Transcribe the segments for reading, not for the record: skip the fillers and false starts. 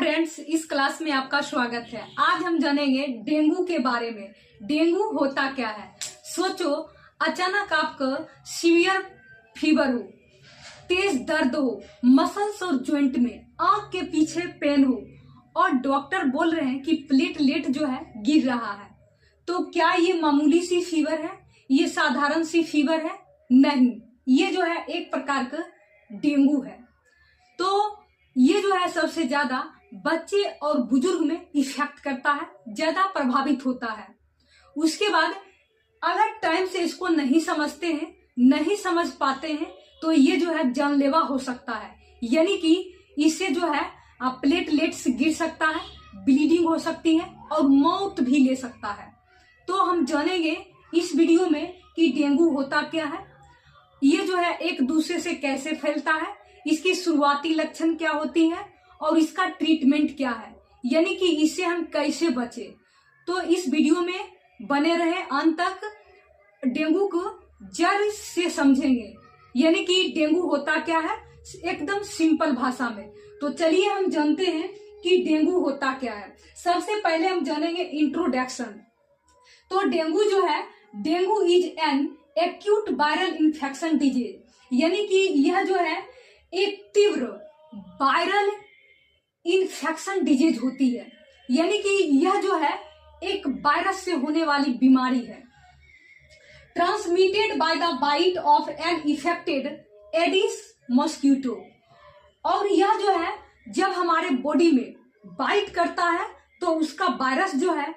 Friends, इस class में आपका स्वागत है। आज हम जानेंगे डेंगू के बारे में। डेंगू होता क्या है। सोचो, अचानक आपको सीवियर फीवर हो, तेज दर्द हो, मसल्स और ज्वाइंट में, आंख के पीछे पेन हो और डॉक्टर बोल रहे हैं कि प्लेटलेट जो है गिर रहा है। तो क्या ये मामूली सी फीवर है? ये साधारण सी फीवर है? नहीं, ये जो है एक प्रकार का डेंगू है। तो ये जो है सबसे ज्यादा बच्चे और बुजुर्ग में इफेक्ट करता है, ज्यादा प्रभावित होता है। उसके बाद अगर टाइम से इसको नहीं समझते हैं, नहीं समझ पाते हैं, तो ये जो है जानलेवा हो सकता है। यानी कि इससे जो है प्लेटलेट्स गिर सकता है, ब्लीडिंग हो सकती है और मौत भी ले सकता है। तो हम जानेंगे इस वीडियो में कि डेंगू होता क्या है, ये जो है एक दूसरे से कैसे फैलता है, इसकी शुरुआती लक्षण क्या होती है और इसका ट्रीटमेंट क्या है, यानी कि इससे हम कैसे बचे। तो इस वीडियो में बने रहे अंत तक। डेंगू को जड़ से समझेंगे, यानी कि डेंगू होता क्या है एकदम सिंपल भाषा में। तो चलिए हम जानते हैं कि डेंगू होता क्या है। सबसे पहले हम जानेंगे इंट्रोडक्शन। तो डेंगू जो है, dengue is an acute viral infection disease, यानी कि यह जो है एक तीव्र वायरल इन्फेक्शन डिजीज होती है। यानी कि यह जो है एक वायरस से होने वाली बीमारी है। Transmitted by the bite of an infected Aedes mosquito. और यह जो है जब हमारे बॉडी में बाइट करता है तो उसका वायरस जो है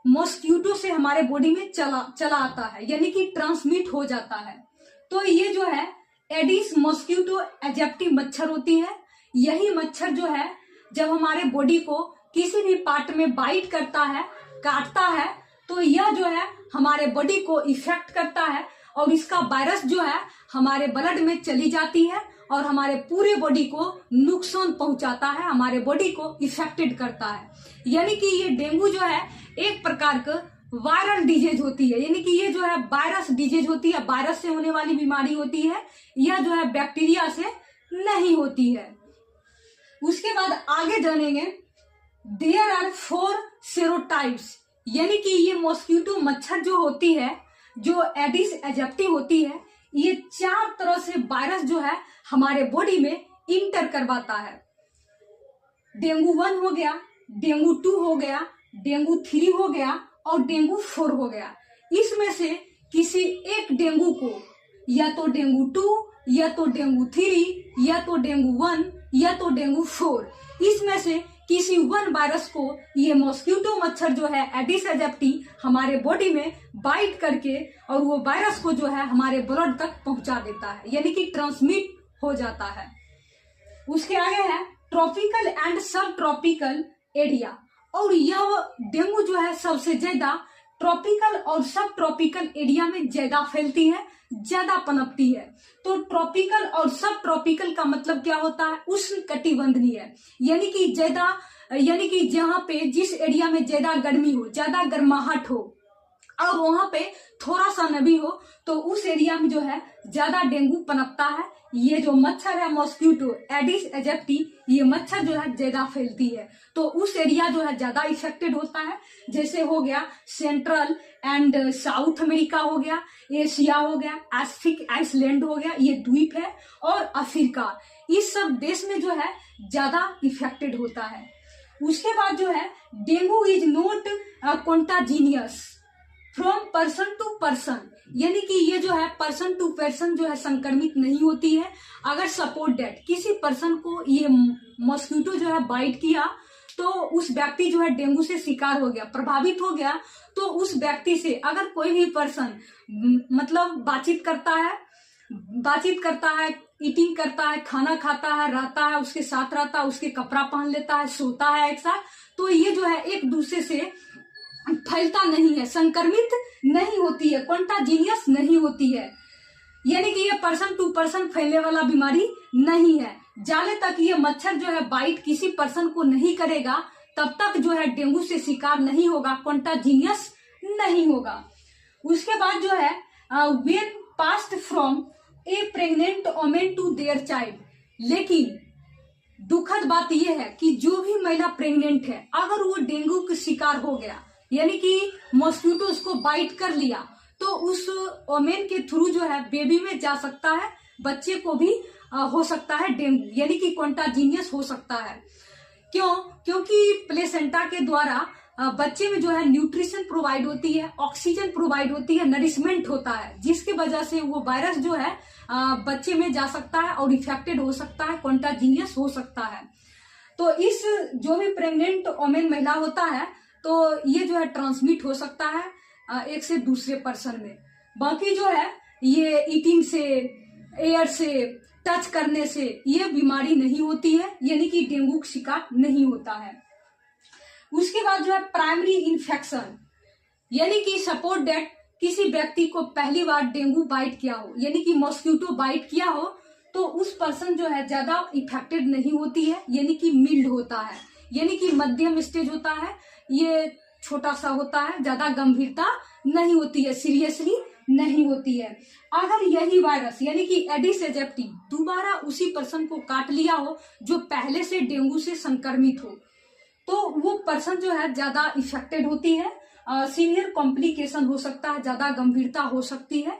मॉस्किटो से हमारे बॉडी में चला आता है, यानी कि ट्रांसमिट हो जाता है। तो ये जो है एडिस मॉस्किटो एजेप्टी मच्छर होती है। यही मच्छर जो है जब हमारे बॉडी को किसी भी पार्ट में बाइट करता है, काटता है, तो यह जो है हमारे बॉडी को इफेक्ट करता है और इसका वायरस जो है हमारे ब्लड में चली जाती है और हमारे पूरे बॉडी को नुकसान पहुंचाता है, हमारे बॉडी को इफेक्टेड करता है। यानी कि ये डेंगू जो है एक प्रकार का वायरल डिजीज होती है, यानी कि ये जो है वायरस डिजीज होती है, वायरस से होने वाली बीमारी होती है। यह जो है बैक्टीरिया से नहीं होती है। उसके बाद आगे जानेंगे देयर आर 4 सेरोटाइप्स, यानी कि ये मॉस्किटो मच्छर जो होती है, जो एडिस एजेप्टी होती है, ये 4 तरह से वायरस जो है हमारे बॉडी में इंटर करवाता है। डेंगू 1 हो गया, डेंगू 2 हो गया, डेंगू 3 हो गया और डेंगू 4 हो गया। इसमें से किसी एक डेंगू को या तो डेंगू 2 या तो डेंगू 3 या तो डेंगू 1 या तो डेंगू 4, इसमें से किसी 1 वायरस को ये मॉस्किटो मच्छर जो है एडिस एजेप्टी हमारे बॉडी में बाइट करके और वो वायरस को जो है हमारे ब्लड तक पहुंचा देता है, यानी कि ट्रांसमिट हो जाता है। उसके आगे है ट्रॉपिकल एंड सब ट्रॉपिकल एरिया। और यह डेंगू जो है सबसे ज्यादा ट्रॉपिकल और सब ट्रॉपिकल एरिया में ज्यादा फैलती है, ज्यादा पनपती है। तो ट्रॉपिकल और सब ट्रॉपिकल का मतलब क्या होता है? उष्ण कटिबंधीय, यानी कि ज्यादा, यानी कि जहाँ पे जिस एरिया में ज्यादा गर्मी हो, ज्यादा गर्माहट हो और वहां पे थोड़ा सा नमी हो, तो उस एरिया में जो है ज्यादा डेंगू पनपता है। ये जो मच्छर है मॉस्किटो एडिस एजेप्टी, ये मच्छर जो है ज्यादा फैलती है, तो उस एरिया जो है ज्यादा इफेक्टेड होता है। जैसे हो गया सेंट्रल एंड साउथ अमेरिका हो गया, एशिया हो गया, एस्फिक आइसलैंड हो गया, ये द्वीप है, और अफ्रीका, इस सब देश में जो है ज्यादा इफेक्टेड होता है। उसके बाद जो है dengue is not contagious from person to person, यानी कि ये जो है पर्सन टू पर्सन जो है संक्रमित नहीं होती है। अगर सपोज डेट किसी पर्सन को ये मॉस्किटो जो है बाइट किया, तो उस व्यक्ति जो है डेंगू से शिकार हो गया, प्रभावित हो गया, तो उस व्यक्ति से अगर कोई भी पर्सन मतलब बातचीत करता है, ईटिंग करता है, खाना खाता है, रहता है, उसके साथ रहता है, उसके कपड़ा पहन लेता है, सोता है एक साथ, तो ये जो है एक दूसरे से फैलता नहीं है, संक्रमित नहीं होती है, कॉन्टाजीनियस नहीं होती है, यानी कि ये पर्सन टू पर्सन फैलने वाला बीमारी नहीं है। जाले तक ये मच्छर जो है बाइट किसी पर्सन को नहीं करेगा, तब तक जो है डेंगू से शिकार नहीं होगा, कॉन्टाजीनियस नहीं होगा। उसके बाद जो है when passed from a pregnant woman to their child, लेकिन दुखद बात यह है कि जो भी महिला प्रेग्नेंट है, अगर वो डेंगू का शिकार हो गया, यानी कि मॉस्किटो उसको बाइट कर लिया, तो उस ओमेन के थ्रू जो है बेबी में जा सकता है, बच्चे को भी हो सकता है डेंगू, यानी कि कॉन्टाजीनियस हो सकता है। क्यों? क्योंकि प्लेसेंटा के द्वारा बच्चे में जो है न्यूट्रिशन प्रोवाइड होती है, ऑक्सीजन प्रोवाइड होती है, नरिशमेंट होता है, जिसकी वजह से वो वायरस जो है बच्चे में जा सकता है और इफेक्टेड हो सकता है, कॉन्टाजीनियस हो सकता है। तो इस जो भी प्रेग्नेंट ओमेन महिला होता है, तो ये जो है ट्रांसमिट हो सकता है एक से दूसरे पर्सन में। बाकी जो है ये ईटिंग से, एयर से, टच करने से ये बीमारी नहीं होती है, यानी कि डेंगू का शिकार नहीं होता है। उसके बाद जो है प्राइमरी इन्फेक्शन, यानी कि सपोज दैट किसी व्यक्ति को पहली बार डेंगू बाइट किया हो, यानी कि मॉस्किटो बाइट किया हो, तो उस पर्सन जो है ज्यादा इफेक्टेड नहीं होती है, यानी कि मिल्ड होता है, यानी कि मध्यम स्टेज होता है, ये छोटा सा होता है, ज्यादा गंभीरता नहीं होती है, सीरियसली नहीं होती है। अगर यही वायरस यानी कि एडिस एजिप्टी दोबारा उसी पर्सन को काट लिया हो जो पहले से डेंगू से संक्रमित हो, तो वो पर्सन जो है ज्यादा इफेक्टेड होती है, सीवियर कॉम्प्लिकेशन हो सकता है, ज्यादा गंभीरता हो सकती है।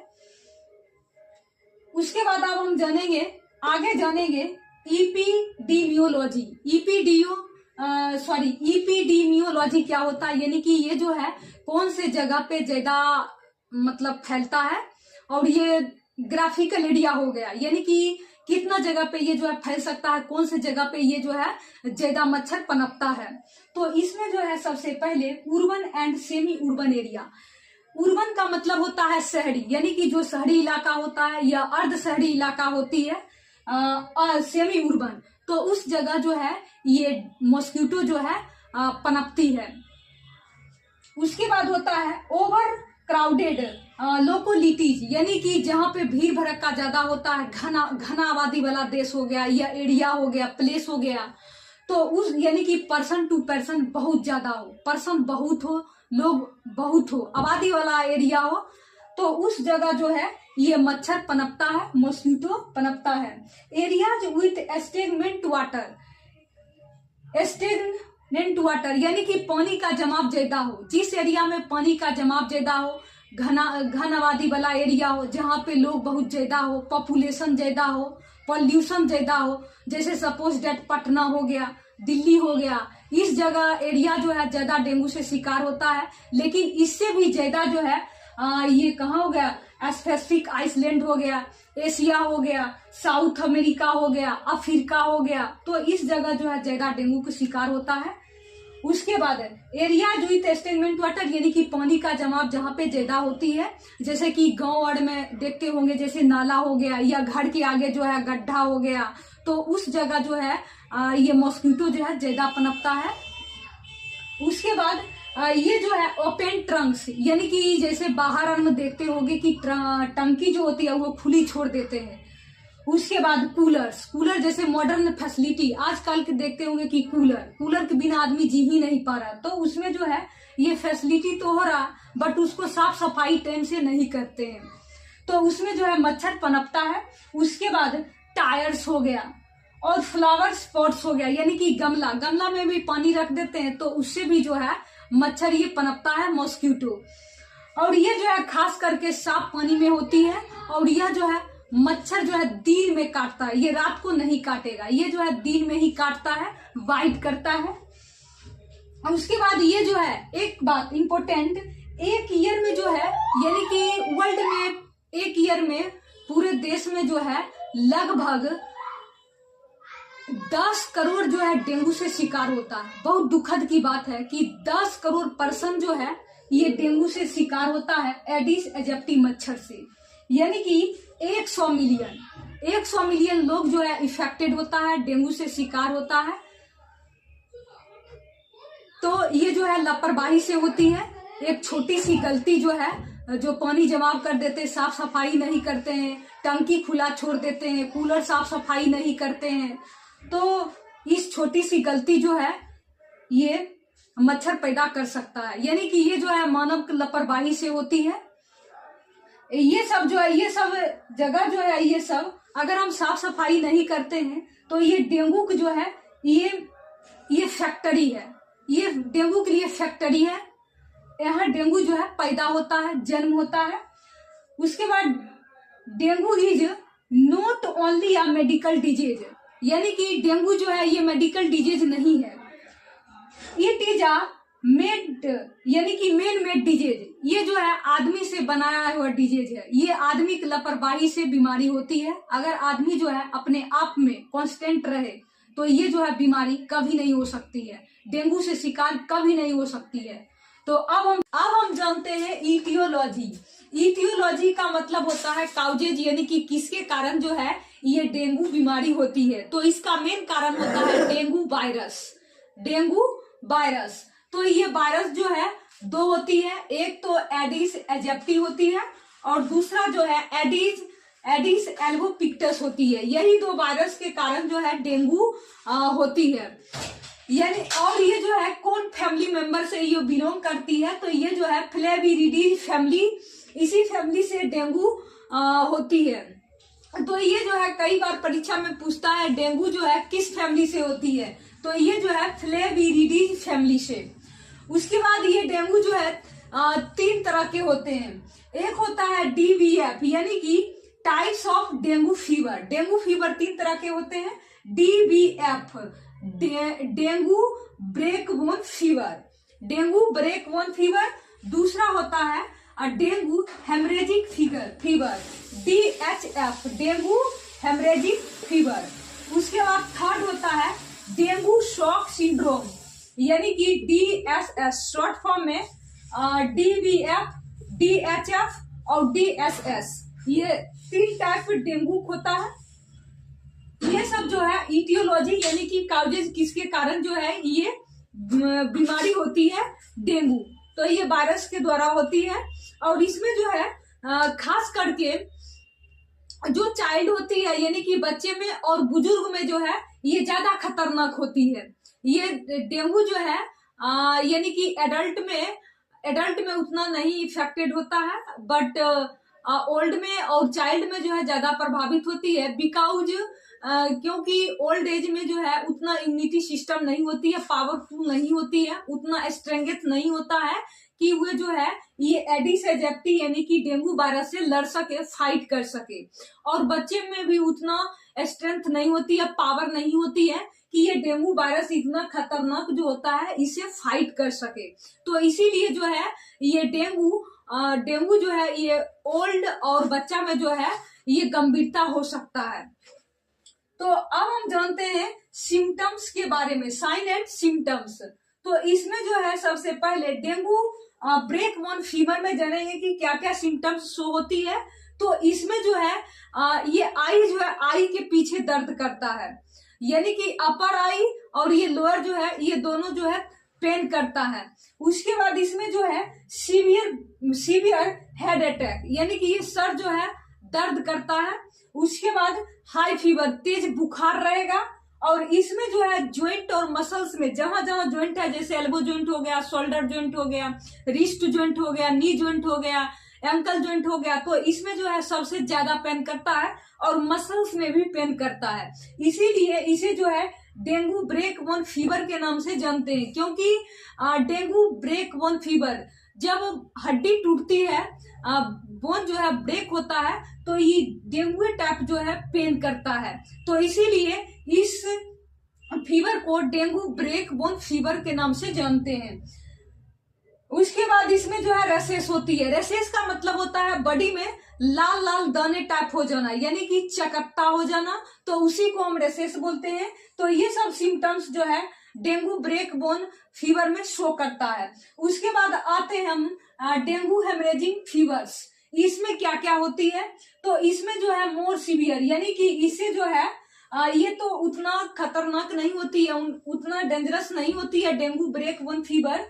उसके बाद अब हम आगे जानेंगे ईपीडीमियोलॉजी। ईपीडीमियोलॉजी क्या होता है, यानी कि ये जो है कौन से जगह पे ज्यादा मतलब फैलता है, और ये ग्राफिकल एरिया हो गया, यानी कि कितना जगह पे ये जो है फैल सकता है, कौन से जगह पे ये जो है ज्यादा मच्छर पनपता है। तो इसमें जो है सबसे पहले urban and semi urban area. Urban का मतलब होता है शहरी, यानी कि जो शहरी इलाका होता है या अर्ध शहरी इलाका होती है, सेमी अर्बन, तो उस जगह जो है ये मॉस्किटो जो है पनपती है। उसके बाद होता है ओवर क्राउडेड लोकोलिटीज, यानी कि जहाँ पे भीड़ भड़का ज्यादा होता है, घना आबादी वाला देश हो गया या एरिया हो गया, प्लेस हो गया, तो उस यानी कि पर्सन टू पर्सन बहुत ज्यादा हो, पर्सन बहुत हो, लोग बहुत हो, आबादी वाला एरिया हो, तो उस जगह जो है ये मच्छर पनपता है, मॉस्किटो पनपता है। एरियाज विथ स्टेगनेंट वाटर, यानी कि पानी का जमाव ज्यादा हो, जिस एरिया में पानी का जमाव ज्यादा हो, घन आबादी वाला एरिया हो, जहाँ पे लोग बहुत ज्यादा हो, पॉपुलेशन ज्यादा हो, पॉल्यूशन ज्यादा हो, जैसे सपोज डेट पटना हो गया, दिल्ली हो गया, इस जगह एरिया जो है ज्यादा डेंगू से शिकार होता है। लेकिन इससे भी ज्यादा जो है ये कहाँ हो गया, स्पेसिफिक आइसलैंड हो गया, एशिया हो गया, साउथ अमेरिका हो गया, अफ्रीका हो गया, तो इस जगह जो है ज्यादा डेंगू का शिकार होता है। उसके बाद एरिया विथ स्टेगनेंट वाटर, यानी कि पानी का जमाव जहाँ पे ज्यादा होती है, जैसे कि गांव और में देखते होंगे, जैसे नाला हो गया या घर के आगे जो है गड्ढा हो गया, तो उस जगह जो है ये मॉस्किटो जो है ज्यादा पनपता है। उसके बाद ये जो है ओपन ट्रंक्स, यानी कि जैसे बाहर में देखते होंगे कि टंकी जो होती है वो खुली छोड़ देते हैं। उसके बाद कूलर जैसे मॉडर्न फैसिलिटी आजकल के देखते होंगे कि कूलर के बिना आदमी जी ही नहीं पा रहा, तो उसमें जो है ये फैसिलिटी तो हो रहा बट उसको साफ सफाई टाइम से नहीं करते हैं, तो उसमें जो है मच्छर पनपता है। उसके बाद टायर्स हो गया और फ्लावर स्पॉट्स हो गया, यानी कि गमला में भी पानी रख देते हैं, तो उससे भी जो है मच्छर ये पनपता है, मॉस्किटो। और ये जो है खास करके साफ पानी में होती है, और यह जो है मच्छर जो है दिन में काटता है, ये रात को नहीं काटेगा, ये जो है दिन में ही काटता है, बाइट करता है। और उसके बाद ये जो है एक बात इंपॉर्टेंट, एक ईयर में जो है यानी कि वर्ल्ड में एक ईयर में पूरे देश में जो है लगभग 10 करोड़ जो है डेंगू से शिकार होता है। बहुत दुखद की बात है कि 10 करोड़ पर्सन जो है ये डेंगू से शिकार होता है एडिस एजिप्टी मच्छर से, यानी कि 100 मिलियन लोग जो है इफेक्टेड होता है, डेंगू से शिकार होता है। तो ये जो है लापरवाही से होती है, एक छोटी सी गलती जो है, जो पानी जमाव कर देते हैं, साफ सफाई नहीं करते हैं, टंकी खुला छोड़ देते हैं, कूलर साफ सफाई नहीं करते हैं, तो इस छोटी सी गलती जो है ये मच्छर पैदा कर सकता है, यानी कि ये जो है मानव लापरवाही से होती है। ये सब जो है, ये सब जगह जो है, ये सब अगर हम साफ सफाई नहीं करते हैं तो ये डेंगू जो है ये फैक्ट्री है, ये डेंगू के लिए फैक्ट्री है। यहाँ डेंगू जो है पैदा होता है, जन्म होता है। उसके बाद dengue is not only a medical disease, यानी कि डेंगू जो है ये मेडिकल डिजीज नहीं है। इट इज अ मेड, यानी कि मेन मेड डिजीज, ये जो है आदमी से बनाया हुआ डिजीज है। ये आदमी की लापरवाही से बीमारी होती है। अगर आदमी जो है अपने आप में कांस्टेंट रहे तो ये जो है बीमारी कभी नहीं हो सकती है, डेंगू से शिकार कभी नहीं हो सकती है। तो अब हम जानते हैं इटियोलॉजी। इटियोलॉजी का मतलब होता है काउजेज, यानी कि किसके कारण जो है ये डेंगू बीमारी होती है। तो इसका मेन कारण होता है डेंगू वायरस। डेंगू वायरस, तो ये वायरस जो है दो होती है, एक तो एडिस एजिप्टी होती है और दूसरा जो है एडिस एल्बोपिक्टस होती है। यही दो वायरस के कारण जो है डेंगू होती है। यानी और ये जो है कौन फैमिली मेंबर से ये बिलोंग करती है, तो ये जो है फ्लेविरिडी फैमिली, इसी फैमिली से डेंगू होती है। तो ये जो है कई बार परीक्षा में पूछता है डेंगू जो है किस फैमिली से होती है, तो ये जो है फ्लेविरिडी फैमिली से। उसके बाद ये डेंगू जो है 3 तरह के होते हैं। एक होता है DBF, यानी कि types of dengue fever. Dengue fever 3 तरह के होते हैं। DBF dengue break bone fever, dengue break bone fever. दूसरा होता है dengue haemorrhagic fever DHF dengue haemorrhagic fever. उसके बाद थर्ड होता है डेंगू शॉक सिंड्रोम, यानी कि DSS, शॉर्ट फॉर्म में DBF, DHF और DSS, ये 3 टाइप डेंगू होता है। ये सब जो है इटियोलॉजी, यानी कि काउजेज किसके कारण जो है ये बीमारी होती है डेंगू, तो ये वायरस के द्वारा होती है। और इसमें जो है खास करके जो चाइल्ड होती है, यानी कि बच्चे में और बुजुर्ग में जो है ये ज्यादा खतरनाक होती है। ये डेंगू जो है यानी कि एडल्ट में उतना नहीं इफेक्टेड होता है, बट ओल्ड में और चाइल्ड में जो है ज्यादा प्रभावित होती है। बिकॉज क्योंकि ओल्ड एज में जो है उतना इम्यूनिटी सिस्टम नहीं होती है, पावरफुल नहीं होती है, उतना स्ट्रेंथ नहीं होता है कि वो जो है ये एडिस एजिप्टी यानी कि डेंगू वायरस से लड़ सके, फाइट कर सके। और बच्चे में भी उतना स्ट्रेंथ नहीं होती है, पावर नहीं होती है कि ये डेंगू वायरस इतना खतरनाक जो होता है इसे फाइट कर सके। तो इसीलिए जो है ये डेंगू जो है ये ओल्ड और बच्चा में जो है ये गंभीरता हो सकता है। तो अब हम जानते हैं सिम्टम्स के बारे में, साइन एंड सिम्टम्स। तो इसमें जो है सबसे पहले डेंगू ब्रेक बोन फीवर में जानेंगे कि क्या क्या सिम्टम्स शो होती है। तो इसमें जो है ये आई जो है आई के पीछे दर्द करता है, यानी कि अपर आई और ये लोअर जो है ये दोनों जो है पेन करता है। उसके बाद इसमें जो है सीवियर हेड अटैक, यानी कि ये सर जो है दर्द करता है। उसके बाद हाई फीवर, तेज बुखार रहेगा। और इसमें जो है ज्वाइंट और मसल्स में जहां जहां ज्वाइंट है, जैसे एल्बो ज्वाइंट हो गया, शोल्डर ज्वाइंट हो गया, रिस्ट ज्वाइंट हो गया, नी ज्वाइंट हो गया, एंकल ज्वाइंट हो गया, तो इसमें जो है सबसे ज्यादा पेन करता है और मसल्स में भी पेन करता है। इसीलिए इसे जो है डेंगू ब्रेक बोन फीवर के नाम से जानते हैं, क्योंकि डेंगू ब्रेक बोन फीवर जब हड्डी टूटती है, बोन जो है ब्रेक होता है, तो ये डेंगू टाइप जो है पेन करता है। तो इसीलिए इस फीवर को डेंगू ब्रेक बोन फीवर के नाम से जानते हैं। उसके बाद इसमें जो है रेसेस होती है। रेसेस का मतलब होता है बॉडी में लाल लाल दाने टाइप हो जाना, यानी कि चकत्ता हो जाना, तो उसी को हम रेसेस बोलते हैं। तो ये सब सिम्टम्स जो है डेंगू ब्रेक बोन फीवर में शो करता है। उसके बाद आते हैं हम डेंगू हेमरेजिंग फीवर्स। इसमें क्या क्या होती है, तो इसमें जो है मोर सीवियर, यानी कि इससे जो है ये तो उतना खतरनाक नहीं होती है, उतना डेंजरस नहीं होती है डेंगू ब्रेक बोन फीवर।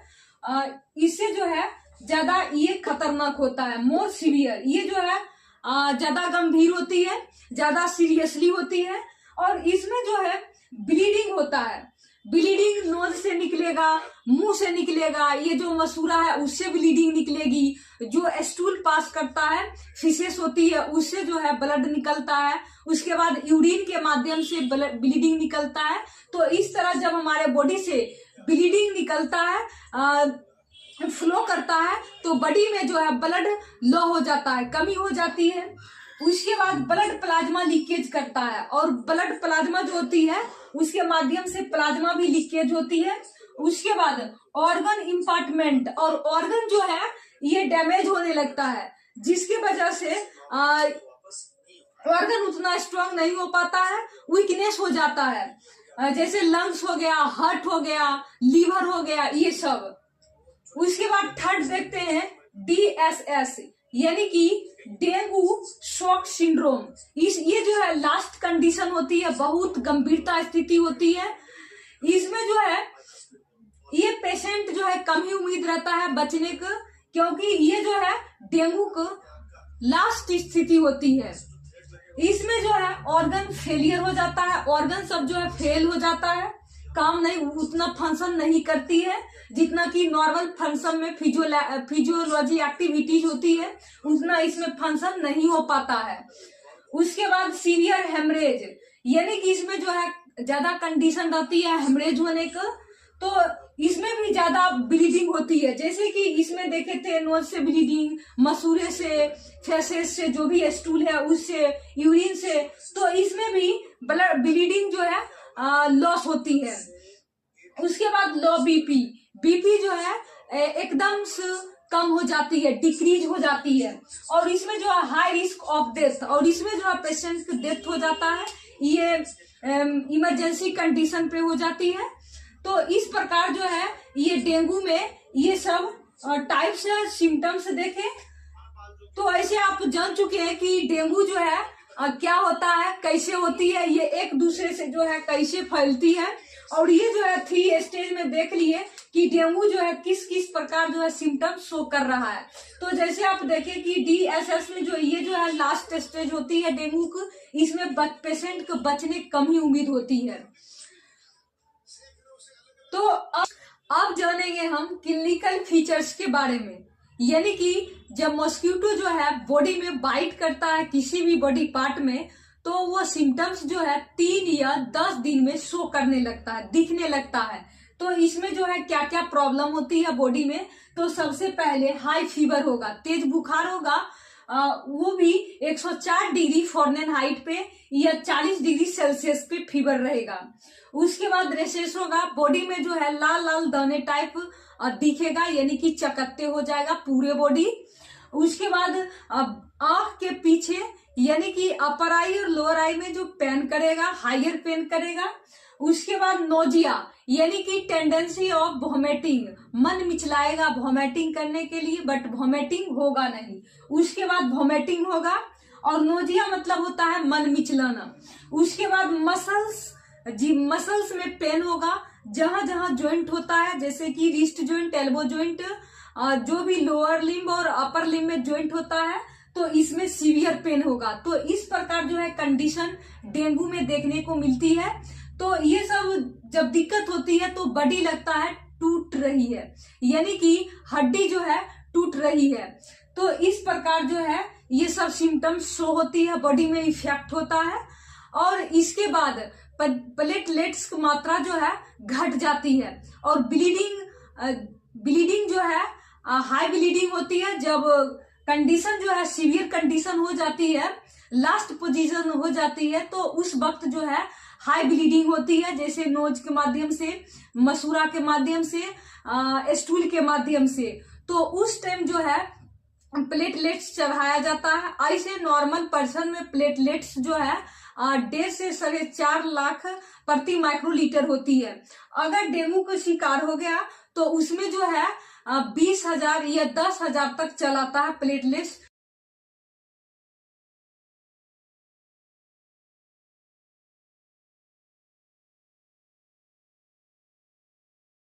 इससे जो है ज्यादा ये खतरनाक होता है, मोर सीवियर। ये जो है ज्यादा गंभीर होती है, ज्यादा सीरियसली होती है। और इसमें जो है ब्लीडिंग होता है, ब्लीडिंग नोज से निकलेगा, मुंह से निकलेगा, ये जो मसूरा है उससे ब्लीडिंग निकलेगी, जो स्टूल पास करता है, फिशेस होती है, उससे जो है ब्लड निकलता है, उसके बाद यूरिन के माध्यम से ब्लीडिंग निकलता है। तो इस तरह जब हमारे बॉडी से ब्लीडिंग निकलता है, फ्लो करता है, तो बॉडी में जो है ब्लड लो हो जाता है, कमी हो जाती है। उसके बाद ब्लड प्लाज्मा लीकेज करता है, और ब्लड प्लाज्मा जो होती है उसके माध्यम से प्लाज्मा भी लीकेज होती है। उसके बाद ऑर्गन इम्पार्टमेंट, और ऑर्गन जो है ये डैमेज होने लगता है, जिसकी वजह से ऑर्गन उतना स्ट्रांग नहीं हो पाता है, वीकनेस हो जाता है। जैसे लंग्स हो गया, हार्ट हो गया, लीवर हो गया, ये सब। उसके बाद थर्ड देखते हैं DSS, यानी कि डेंगू शॉक सिंड्रोम। ये जो है लास्ट कंडीशन होती है, बहुत गंभीरता स्थिति होती है। इसमें जो है ये पेशेंट जो है कम ही उम्मीद रहता है बचने का, क्योंकि ये जो है डेंगू को लास्ट स्थिति होती है। इसमें जो है ऑर्गन फेलियर हो जाता है, ऑर्गन सब जो है फेल हो जाता है, काम नहीं, उतना फंक्शन नहीं करती है जितना कि नॉर्मल फंक्शन में फिजियोलॉजी एक्टिविटीज होती है, उतना इसमें फंक्शन नहीं हो पाता है। उसके बाद सीवियर हेमरेज, यानी कि इसमें जो है ज्यादा कंडीशन रहती है हेमरेज होने का, तो इसमें भी ज्यादा ब्लीडिंग होती है। जैसे कि इसमें देखे थे नोज से ब्लीडिंग, मसूरे से, फेसेस से, जो भी स्टूल है उससे, यूरिन से, तो इसमें भी ब्लड ब्लीडिंग जो है लॉस होती है। उसके बाद लो बीपी जो है एकदम से कम हो जाती है, डिक्रीज हो जाती है, और इसमें जो है हाई रिस्क ऑफ डेथ, और इसमें जो है पेशेंट की डेथ हो जाता है, ये इमरजेंसी कंडीशन पे हो जाती है। तो इस प्रकार जो है ये डेंगू में ये सब टाइप्स है, सिम्टम्स देखें तो ऐसे आप जान चुके हैं कि डेंगू जो है क्या होता है, कैसे होती है, ये एक दूसरे से जो है कैसे फैलती है, और ये जो है 3 स्टेज में देख लिए कि डेंगू जो है किस किस प्रकार जो है सिम्टम शो कर रहा है। तो जैसे आप देखें कि DSS में जो ये जो है लास्ट स्टेज होती है डेंगू को, इसमें पेशेंट को बचने कम ही उम्मीद होती है। तो अब जानेंगे हम क्लिनिकल फीचर्स के बारे में, यानी कि जब मॉस्किटो जो है बॉडी में बाइट करता है किसी भी बॉडी पार्ट में, तो वो सिम्टम्स जो है 3 या 10 दिन में शो करने लगता है, दिखने लगता है। तो इसमें जो है क्या क्या प्रॉब्लम होती है बॉडी में, तो सबसे पहले हाई फीवर होगा, तेज बुखार होगा, वो भी 104 डिग्री फ़ारेनहाइट पे या 40 डिग्री सेल्सियस पे फीवर रहेगा। उसके बाद रेशेस होगा, बॉडी में जो है लाल लाल दाने टाइप दिखेगा, यानी कि चकत्ते हो जाएगा पूरे बॉडी। उसके बाद आंख के पीछे यानी कि अपर आई और लोअर आई में जो पेन करेगा, हाइयर पेन करेगा। उसके बाद नोजिया यानी कि टेंडेंसी ऑफ वॉमिटिंग, मन मिचलाएगा वॉमिटिंग करने के लिए, बट वॉमिटिंग होगा नहीं। उसके बाद वॉमिटिंग होगा, और नोजिया मतलब होता है मन मिचलाना। उसके बाद मसल्स में पेन होगा, जहां जहां ज्वाइंट होता है, जैसे कि रिस्ट ज्वाइंट, एल्बो ज्वाइंट, जो भी लोअर लिम्ब और अपर लिम्ब में ज्वाइंट होता है, तो इसमें सीवियर पेन होगा। तो इस प्रकार जो है कंडीशन डेंगू में देखने को मिलती है। तो ये सब जब दिक्कत होती है तो बॉडी लगता है टूट रही है, यानी कि हड्डी जो है टूट रही है। तो इस प्रकार जो है ये सब सिम्टम्स शो होती है, बॉडी में इफेक्ट होता है। और इसके बाद प्लेटलेट्स की मात्रा जो है घट जाती है, और ब्लीडिंग जो है हाई ब्लीडिंग होती है। जब कंडीशन जो है सीवियर कंडीशन हो जाती है, लास्ट पोजीशन हो जाती है, तो उस वक्त जो है हाई ब्लीडिंग होती है, जैसे नोज के माध्यम से, मसूरा के माध्यम से, स्टूल के माध्यम से। तो उस टाइम जो है प्लेटलेट्स चढ़ाया जाता है। ऐसे नॉर्मल पर्सन में प्लेटलेट्स जो है 1.5 से 4.5 लाख प्रति माइक्रोलीटर होती है। अगर डेंगू का शिकार हो गया तो उसमें जो है 20,000 या 10,000 तक चलाता है प्लेटलेट्स।